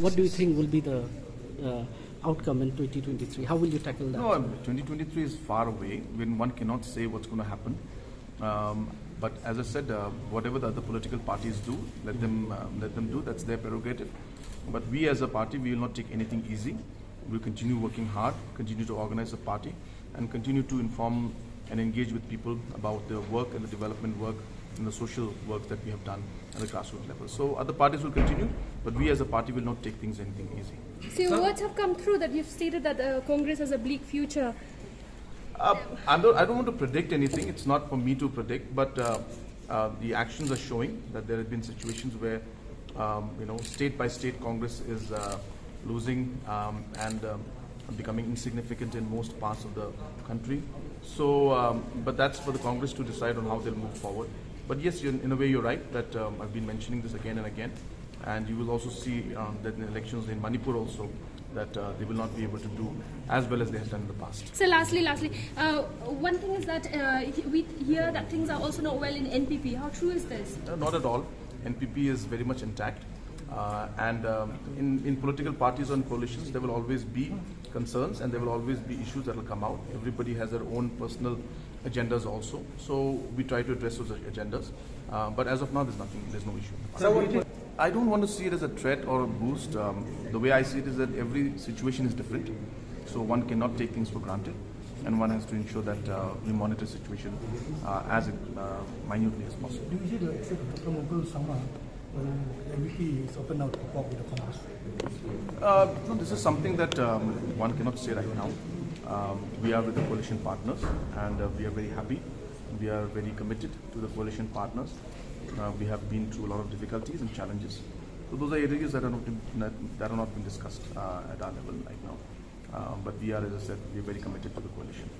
what do you think will be the outcome in 2023? How will you tackle that? No, 2023 is far away when one cannot say what's going to happen. But as I said, whatever the other political parties do, let them do. That's their prerogative. But we as a party, we will not take anything easy. We'll continue working hard, continue to organize the party, and continue to inform and engage with people about the work and the development work and the social work that we have done at the grassroots level. So other parties will continue, but we as a party will not take things anything easy. So your words have come through that you've stated that Congress has a bleak future. I don't want to predict anything. It's not for me to predict, but the actions are showing that there have been situations where, state by state, Congress is losing and becoming insignificant in most parts of the country. So, but that's for the Congress to decide on how they'll move forward. But yes, in a way, you're right that I've been mentioning this again and again, and you will also see that in elections in Manipur also, that they will not be able to do as well as they have done in the past. So lastly, one thing is that we hear that things are also not well in NPP. How true is this? Not at all. NPP is very much intact. And in political parties and coalitions, there will always be concerns and there will always be issues that will come out. Everybody has their own personal agendas also. So we try to address those agendas. But as of now, there's no issue. I don't want to see it as a threat or a boost. The way I see it is that every situation is different. So one cannot take things for granted. And one has to ensure that we monitor the situation as minutely as possible. Do you see the exit of Dr. Mukul Sangma? MVP is open now to talk with the Congress? No, this is something that one cannot say right now. We are with the coalition partners and we are very happy. We are very committed to the coalition partners. We have been through a lot of difficulties and challenges. So those are areas that are not being discussed at our level right now. But we are, as I said, we are very committed to the coalition.